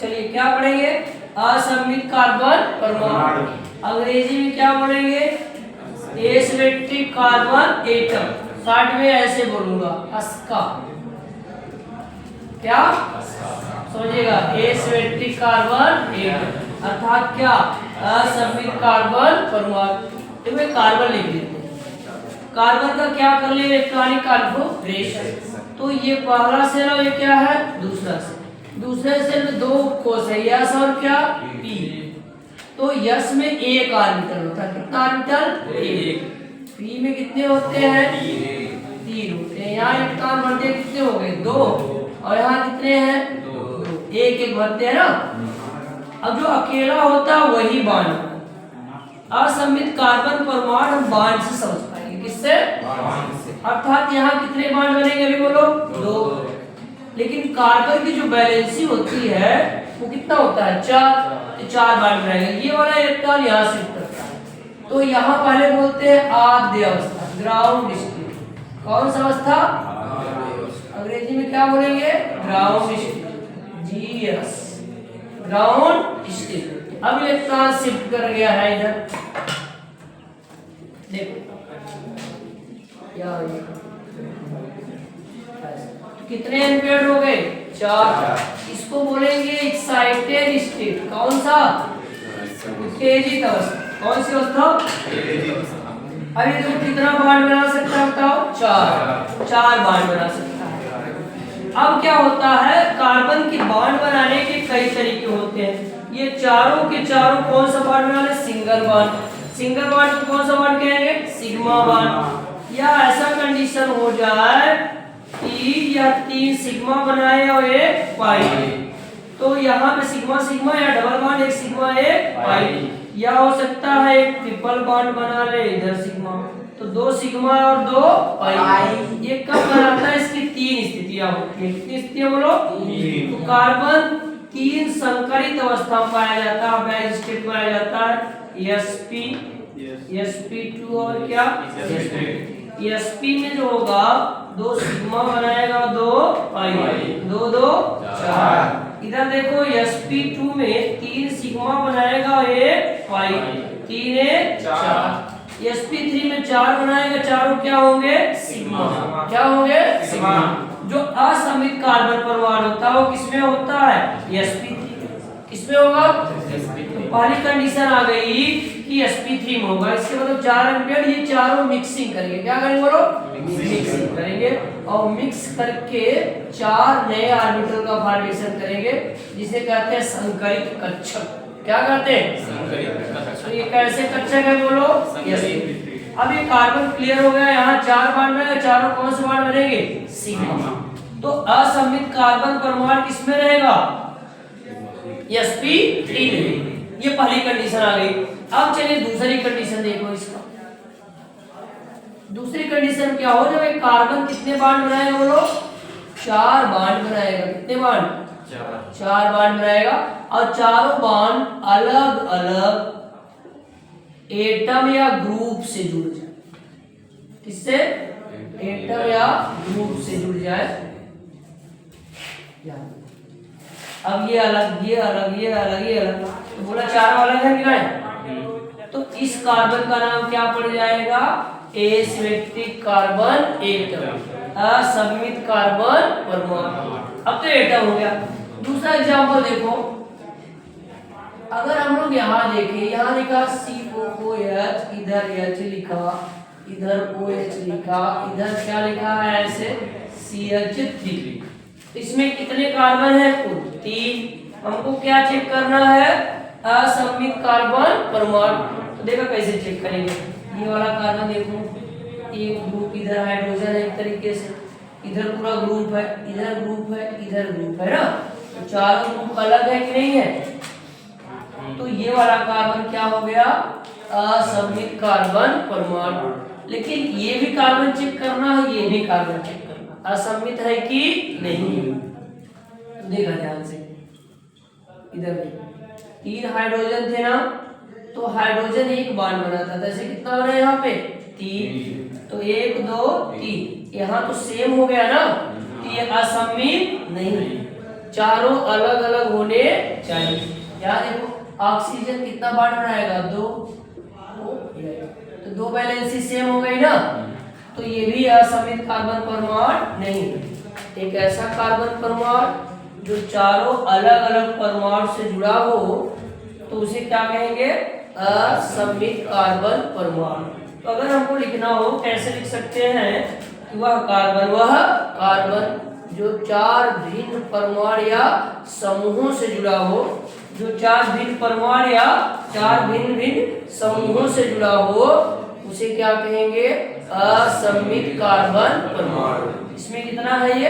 चलिए क्या पढ़ेंगे? असममित कार्बन परमाणु। अंग्रेजी में क्या बोलेंगे? Asymmetric carbon atom. शॉर्ट में ऐसे बोलूंगा, अस्का। क्या समझिएगा? एसिमेट्रिक कार्बन एटम अर्थात क्या? असममित कार्बन परमाणु। इसमें कार्बन लिख देते हैं। कार्बन का क्या कर ले? Electronic configuration. तो ये पहला सेल और ये क्या है? दूसरा सेल। दूसरे सेल में दो कोष है, यस और क्या? पी। तो यस में एक ऑर्बिटल होता है। कितना ऑर्बिटल? एक। पी में कितने होते हैं? तीन होते हैं। यहाँ इलेक्ट्रॉन बढ़ते कितने हो गए? दो। और यहाँ कितने हैं? दो। एक एक भरते हैं ना। अब जो अकेला होता है वही बांड। असममित कार्बन परमाणु हम बांड से समझ पाएंगे। किससे? अर्थात यहाँ कितने बांड बनेंगे? अभी बोलो। दो। लेकिन कार्बन की जो वैलेंसी होती है वो कितना होता है? चार। तो चार बांड रहेंगे। ये वाला इलेक्ट्रॉन यहाँ शिफ्ट करता है। तो यहाँ पहले बोलते हैं आद्य अवस्था, ग्राउंड स्टेट। कौन सा अवस्था? अंग्रेजी में क्या बोलेंगे? Ground state, GS, ground state. अब इलेक्ट्रॉन शिफ्ट कर गया है इधर। देखो कितने एम्पियर हो गए? चार। इसको बोलेंगे एक्साइटेड स्टेट। कौन सा? उत्तेजित अवस्था। कौन सी अवस्था? अभी तो कितना बांड बना सकता है बताओ? चार। चार बांड बना सकता है। अब क्या होता है? कार्बन के बांड बनाने के कई तरीके होते हैं। ये चारों के चारों कौन सा बांड बना ले? Single bond. सिंगल बांड को कौन सा बांड कहेंगे? Sigma bond. या ऐसा कंडीशन हो जाए कि यह तीन सिग्मा बनाए और एक पाई, तो यहाँ पे सिग्मा सिग्मा या डबल बॉन्ड, एक सिग्मा एक पाई। या हो सकता है एक ट्रिपल बॉन्ड बना ले, इधर सिग्मा, तो दो सिग्मा और दो पाई। ये कब बनाता है? इसकी तीन स्थितियां होती हैं। कितनी स्थितियां बोलो? तो कार्बन तीन संकरित अवस्था में पाया जाता है, बैलेंस स्टेट पाया जाता है। sp, sp2 और क्या? sp में जो होगा दो सिग्मा बनाएगा, दो पाई, दो दो चार। इधर देखो sp2 में तीन सिग्मा बनाएगा, एक पाई, तीन एक चार। sp3 में चार बनाएगा, चारों क्या होंगे? सिग्मा। क्या होंगे? सिग्मा। जो असममित कार्बन परमाणु होता है वो किसमें होता है? sp3। किसमें होगा? तो पहली कंडीशन आ गई कि sp3 में होगा। इसके मतलब 4 एम्पियर। ये चारों मिक्सिंग करेंगे। क्या करेंगे बोलो? मिक्सिंग करेंगे और मिक्स करके चार नए ऑर्बिटल का फॉर्मेशन करेंगे, जिसे कहते हैं संकरित कक्षक। क्या कहते हैं? तो ये कैसे कक्षक है बोलो? अब ये कार्बन क्लियर हो गया। यहाँ चार बांड में, चारों कौन से बांड बनेंगे? सिग्मा। तो असममित कार्बन परमाणु किसमें रहेगा? sp3 में। ये पहली कंडीशन आ गई। अब चलिए दूसरी कंडीशन देखो इसका। दूसरी कंडीशन क्या हो? जब एक कार्बन कितने बांड बनाएगा बोलो? चार बांड बनाएगा। कितने बांड? चार बांड बनाएगा और चारों बांड अलग अलग एटम या ग्रुप से जुड़ जाए। किससे? एटम या ग्रुप से जुड़ जाए। अब ये अलग, ये अलग, ये अलग, ये अलग, तो बोला चारों अलग है कि नहीं? तो इस कार्बन का नाम क्या पड़ जाएगा? एसिमेट्रिक कार्बन एटम, असममित कार्बन परमाणु। अब तो एटम हो गया। दूसरा एग्जांपल देखो। अगर हम लोग यहाँ देखें, यहाँ लिखा COOH, इधर H लिखा, इधर OH लिखा, इधर क्या लिखा है? ऐसे CH3। इसमें कितने कार्बन है? कुल तीन। हमको क्या चेक करना है? असममित कार्बन परमाणु। तो देखो कैसे चेक करेंगे। ये वाला कार्बन देखो, एक ग्रुप, इधर हाइड्रोजन है एक तरीके से, इधर पूरा ग्रुप है, इधर ग्रुप है, इधर ग्रुप है ना। तो चारों ग्रुप अलग है कि नहीं है? तो ये वाला कार्बन क्या हो गया? असममित कार्बन परमाणु। लेकिन ये भी कार्बन चेक करना है, ये भी कार्बन चेक करना, असममित है कि नहीं। देखा ध्यान से, इधर तीन हाइड्रोजन थे ना, तो हाइड्रोजन एक बांड बनाता था। ऐसे कितना बना यहाँ पे? तीन। तो एक दो तीन, यहाँ तो सेम हो गया ना, तो ये असममित नहीं। चारों अलग अलग होने चाहिए। यहाँ देखो ऑक्सीजन कितना बार बनाएगा, 2, तो 2 वैलेंसी सेम हो गई ना, तो ये भी असमित कार्बन परमाणु नहीं है। एक ऐसा कार्बन परमाणु जो चारों अलग अलग परमाणु से जुड़ा हो तो उसे क्या कहेंगे, असमित कार्बन परमाणु। तो अगर हमको लिखना हो कैसे लिख सकते हैं कि वह कार्बन जो 4 भिन्न परमाणु या समूहों से जुड़ा हो, जो 4 भिन्न परमाणु या 4 भिन्न भिन्न समूहों से जुड़ा हो उसे क्या कहेंगे, असमित कार्बन परमाणु। इसमें कितना है ये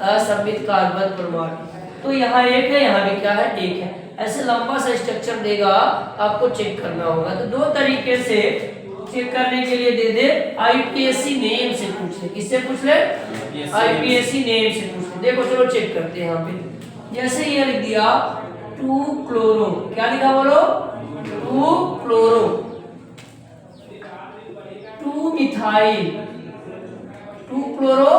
असमित कार्बन परमाणु। तो यहाँ एक है, यहाँ भी क्या है, एक है। ऐसे लंबा सा स्ट्रक्चर देगा, आपको चेक करना होगा। तो 2 तरीके से चेक करने के लिए दे दे, आईपीएससी नेम से पूछ ले। किससे पूछ ले, आईपीएससी नेम से पूछ ले। देखो चलो चेक करते हैं यहाँ पे। जैसे ये लिख दिया 2 क्लोरो, क्या लिखा बोलो, 2 क्लोरो, 2 मिथाइल, 2 क्लोरो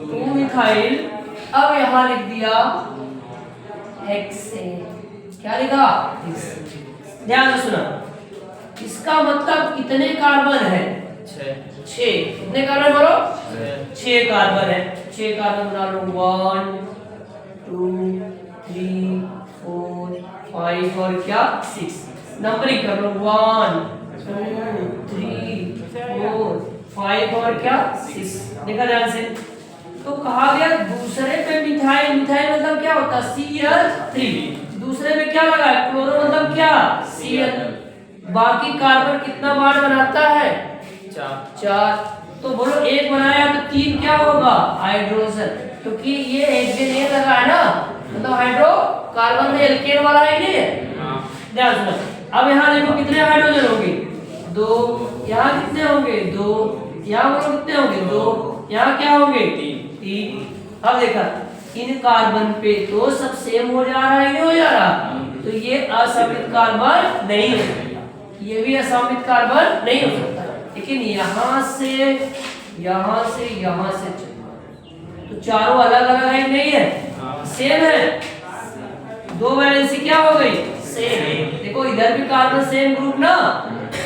2 मिथाइल। अब यहाँ लिख दिया हेक्सेन, क्या लिखा, ध्यान से सुना। इसका मतलब कितने कार्बन है, 6। कितने कार्बन बोलो, 6 कार्बन है। 6 कार्बन बना लो, 1 2 3 4 5 और क्या 6। नंबरिंग कर लो, 1 2 3 4 5 और क्या 6। देखा ध्यान से। तो कहा गया दूसरे पे मिथाइल, मिथाइल मतलब क्या होता है, CL3। दूसरे में क्या लगा है, क्लोरो मतलब क्या, Cl। बाकी कार्बन कितना बार बनाता है, 4। तो बोलो 1 बनाया तो 3 क्या होगा, हाइड्रोजन। क्योंकि ये हेक्सेन लगा है ना, मतलब हाइड्रो कार्बन में एल्केन वाला है नहीं है। ध्यान सुनो। अब यहाँ देखो कितने हाइड्रोजन होंगे, 2। यहाँ कितने होंगे, 2। यहाँ बोलो कितने होंगे, 2। यहाँ क्या होंगे, 3। अब देखा इन कार्बन पे तो सब सेम हो जा रहा है, नहीं हो जा रहा, तो ये असमित कार्बन नहीं है, ये भी असमित कार्बन नहीं हो सकता। लेकिन यहाँ से यहाँ से तो चारों अलग अलग है, नहीं है, सेम है। 2 वैलेंसी क्या हो गई, सेम। देखो इधर भी कार्बन सेम ग्रुप ना,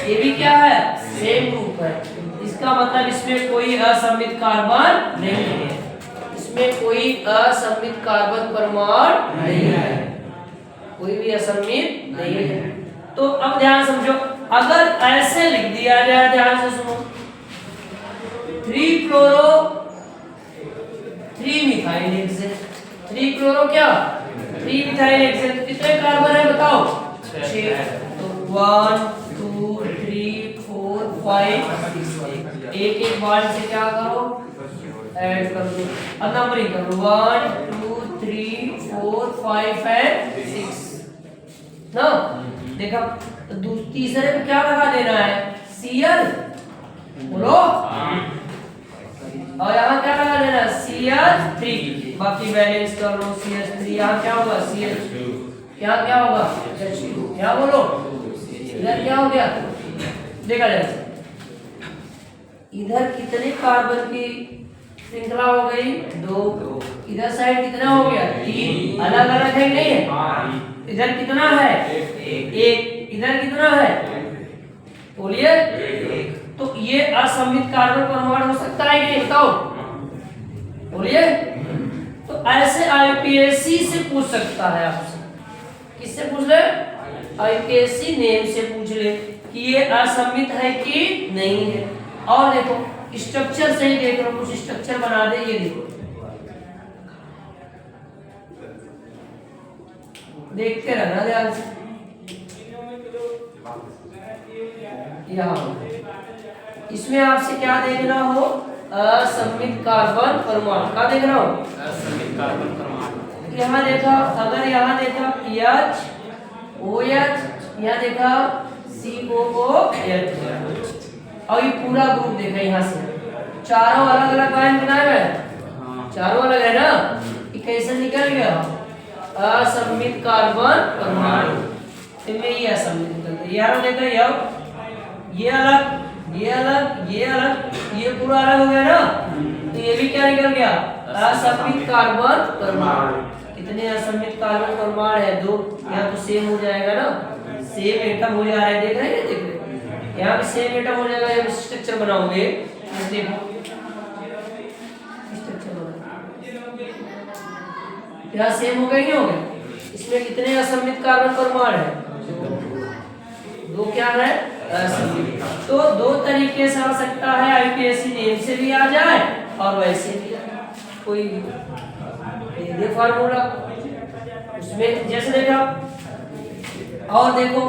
ये भी क्या है, सेम ग्रुप है। इसका मतलब इसमें कोई असमित कार्बन नहीं है, इसमें कोई असमित कार्बन परमाणु नहीं है, कोई भी असमित नहीं है। तो अब ध्यान समझो, अगर ऐसे लिख दिया जाए, ध्यान से सुनो, 3 क्लोरो 3 मिथाइल हेक्सेन, 3 क्लोरो क्या, 3 मिथाइल हेक्सेन। तो कितने कार्बन है बताओ, 6। तो 1 2 3 4 5 6। एक बार से क्या करो, ऐड कर दो। अब नंबरिंग कर लो, 1 2 3 4 5 एंड 6 ना। देखा तो तीसरे पे क्या लगा देना है, Cl, बोलो। और यहाँ क्या लगा देना है, Cl3। बाकी बैलेंस कर लो, CH3। यहाँ क्या होगा, CH2। यहाँ क्या होगा, H2। यहाँ बोलो, इधर क्या हो गया, देखा जाए इधर कितने कार्बन की श्रृंखला हो गई, 2। इधर साइड कितना हो गया, 3। अलग अलग है नहीं है। इधर कितना है, 1। इधर कितना है, बोलिए। तो ये असमित कार्बन परमाणु हो सकता है कि नहीं, बताओ, बोलिए। तो ऐसे आईपीएससी से पूछ सकता है आपसे। किससे पूछ ले, आईपीएससी नेम से पूछ ले कि ये असमित है कि नहीं है। और देखो स्ट्रक्चर से ही देख लो, कुछ स्ट्रक्चर बना दे। ये देखो, देखते रहना ध्यान से। यहाँ इसमें आपसे क्या देखना हो, असमित कार्बन परमाणु का देखना हो, असमित कार्बन परमाणु। यहाँ देखा, अगर यहाँ देखा OH, यहाँ देखा COOH, और ये पूरा ग्रुप देखा, यहाँ से चारों अलग अलग आयन बनाए हुए, चारों अलग है ना, ये कैसे निकल गया, असमित कार्बन परमाणु। इनमें ये असमित निकलता है। यार देखा, ये अलग, ये अलग, ये अलग, ये पूरा अलग हो गया ना, तो ये भी क्या निकल गया, असमित कार्बन परमाणु। कितने कितने असमित कार्बन परमाणु है? 2। यहाँ तो सेम हो जाएगा ना, सेम एटम हो जा रहा है, देख रहे हैं, देख रहे हैं, यहाँ पे सेम एटम हो जाएगा जब स्ट्रक्चर बनाओगे। देखो स्ट्रक्चर यहाँ सेम हो गया, नहीं हो गया? इसमें कितने असमित कार्बन परमाणु है? 2 क्या है? असमित। तो 2 तरीके से आ सकता है, आईपीएससी नेम से भी आ जाए और वैसे भी कोई दे फार्मूला उसमें जैसे देखा। और देखो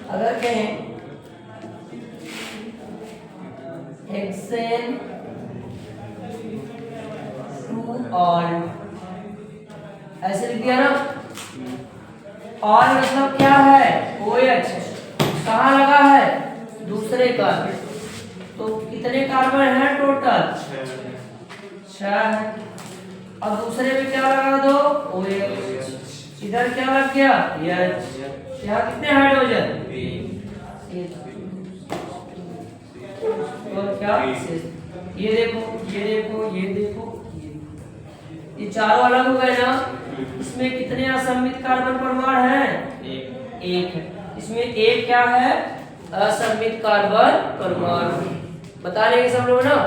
अगर कहें हेक्सेन टू ऑल, ऐसे लिख दिया ना। ऑल मतलब क्या है? OH कहाँ लगा है? दूसरे कार्बन। तो कितने कार्बन है टोटल? 6 है। अब दूसरे में क्या लगा दो? OH। इधर क्या लग गया? H। यहाँ कितने हाइड्रोजन? और क्या? ये देखो, ये देखो, ये देखो, ये चारों अलग हो गए ना। इसमें कितने असमित कार्बन परमाणु हैं? 1 है। इसमें एक क्या है? असमित कार्बन परमाणु। बता लेंगे सब लोग ना।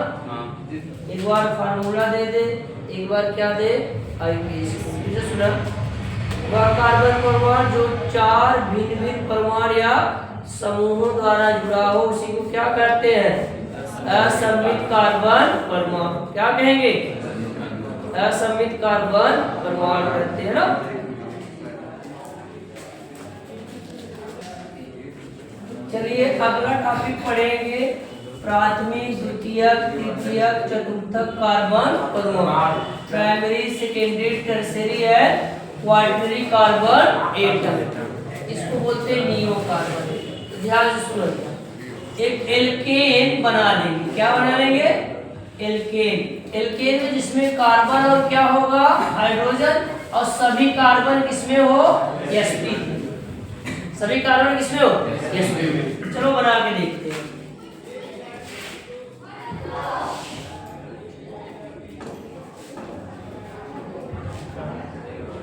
एक बार फार्मूला दे दे, एक बार क्या दे? आईपीएससी। सुना, वह कार्बन परमाणु जो 4 भिन्न भिन्न परमाणु या समूहों द्वारा जुड़ा हो उसी को क्या कहते हैं? असमित कार्बन परमाणु। क्या कहेंगे? असमित कार्बन परमाणु कहते हैं ना। चलिए अगला टॉपिक पढ़ेंगे, प्राथमिक, द्वितीयक, तृतीयक, चतुर्थक कार्बन परमाणु। Primary, secondary, tertiary and quaternary carbon atom. इसको बोलते हैं नियो कार्बन। ध्यान से सुनो, एक एल्केन बना लेंगे। क्या बना लेंगे? एल्केन। एल्केन में जिसमें कार्बन और क्या होगा? हाइड्रोजन, और सभी कार्बन किसमें हो? sp। सभी कार्बन किसमें हो? sp। चलो बना के देखते हैं।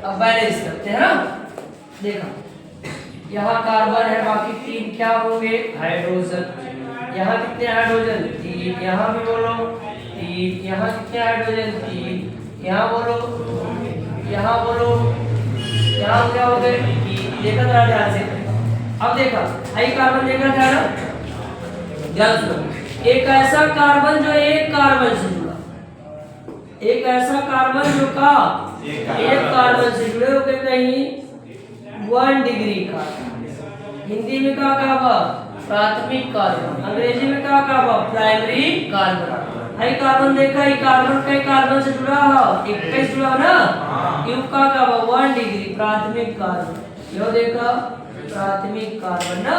अब बैलेंस करते हैं ना। देखा, यहाँ कार्बन है, बाकी 3 क्या होंगे? हाइड्रोजन। यहाँ कितने हाइड्रोजन? 3। यहाँ भी बोलो 3। यहाँ कितने हाइड्रोजन? 3। यहाँ बोलो, यहाँ बोलो, यहाँ क्या हो गए? 3। देखा जरा ध्यान से। अब देखा, हाई कार्बन देखा था ना, ध्यान सुनो। एक ऐसा कार्बन जो एक कार्बन से जुड़ा, एक ऐसा कार्बन जो का एक कार्बन से जुड़े हो गए, कहीं 1 डिग्री का। हिंदी में क्या कहा? प्राथमिक कार्बन। अंग्रेजी में क्या कहा? Primary carbon. हाई कार्बन देखा, ये कार्बन कई कार्बन से जुड़ा है, एक पे जुड़ा ना। यू का कहा? 1 डिग्री प्राथमिक कार्बन। यो देखा प्राथमिक कार्बन ना।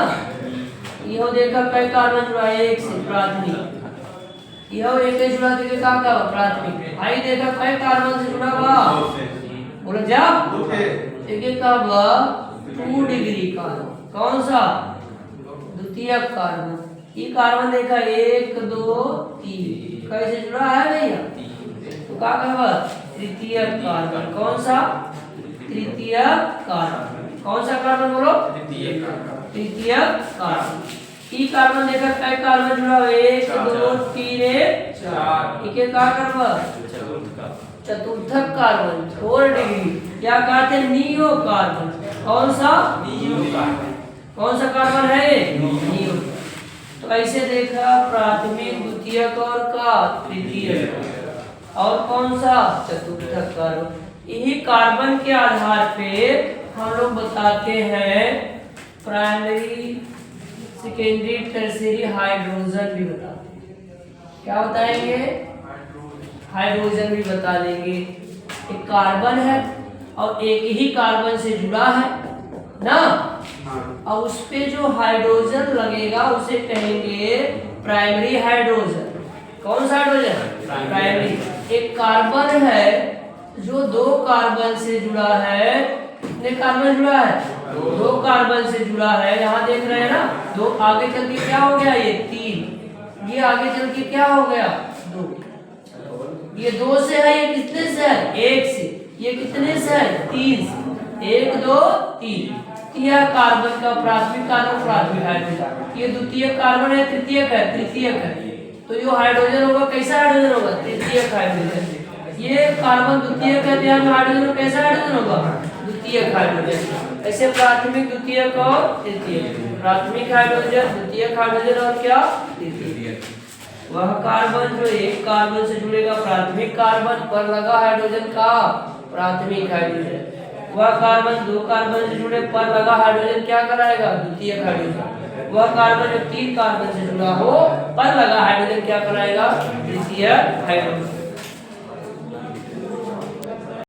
यो देखा कई कार्बन जुड़ा है? एक से प्राथमिक। यह एक से जुड़ा देखा क्या कहा? प्राथमिक। हाई देखा कई कार्बन से जुड़ा हुआ? बोलो जा। एक कहा 2 डिग्री कार्बन। कौन सा? द्वितीयक कार्बन। ये कार्बन देखा 1 2 3 कैसे जुड़ा है भैया? तो क्या कहा? तृतीयक कार्बन। कौन सा? तृतीयक कार्बन। कौन सा कार्बन बोलो? तृतीयक कार्बन। ई कार्बन देखा कई कार्बन जुड़ा है? 1 2 3 4। इके क्या कार्बन? चतुर्थक कार्बन। 4 डिग्री। क्या कहते हैं? Neo carbon. कौन सा? Neo carbon. कौन सा कार्बन है? नियो। तो ऐसे देखा प्राथमिक, द्वितीयक और का तृतीयक। और कौन सा? चतुर्थक कार्बन। यही कार्बन के आधार पे हम लोग बताते हैं प्राइमरी, सेकेंडरी, टर्शियरी, हाइड्रोजन भी बताते हैं। क्या बताएंगे? हाइड्रोजन भी बता लेंगे। एक कार्बन है और एक ही कार्बन से जुड़ा है ना, और उस पे जो हाइड्रोजन लगेगा उसे कहेंगे प्राइमरी हाइड्रोजन। कौन सा हाइड्रोजन? प्राइमरी। एक कार्बन है जो 2 कार्बन से जुड़ा है। कितने कार्बन जुड़ा है? दो कार्बन से जुड़ा है, यहाँ देख रहे हैं ना, दो आगे चल के क्या हो गया, ये 3, ये आगे चल के क्या हो गया 2, ये 2 से है, ये कितने से है 1 से, ये कितने से है 3 से, 1 2 3, यह कार्बन का प्राथमिक कार्बन प्राथमिक हाइड्रोजन, ये द्वितीय कार्बन है, तृतीयक है, तृतीयक है, तो जो हाइड्रोजन होगा कैसा हाइड्रोजन होगा, तृतीयक हाइड्रोजन, ये कार्बन द्वितीयक है, यहाँ हाइड्रोजन कैसा हाइड्रोजन होगा, द्वितीयक हाइड्रोजन। ऐसे प्राथमिक द्वितीयक और तृतीयक, प्राथमिक हाइड्रोजन, द्वितीयक हाइड्रोजन और क्या तृतीयक। वह कार्बन जो एक कार्बन से जुड़ेगा प्राथमिक कार्बन पर लगा हाइड्रोजन का प्राथमिक हाइड्रोजन, वह कार्बन दो कार्बन से जुड़े पर लगा हाइड्रोजन क्या कराएगा, द्वितीयक हाइड्रोजन। वह कार्बन जो 3 कार्बन से जुड़ा हो पर लगा हाइड्रोजन क्या कराएगा, तृतीयक हाइड्रोजन।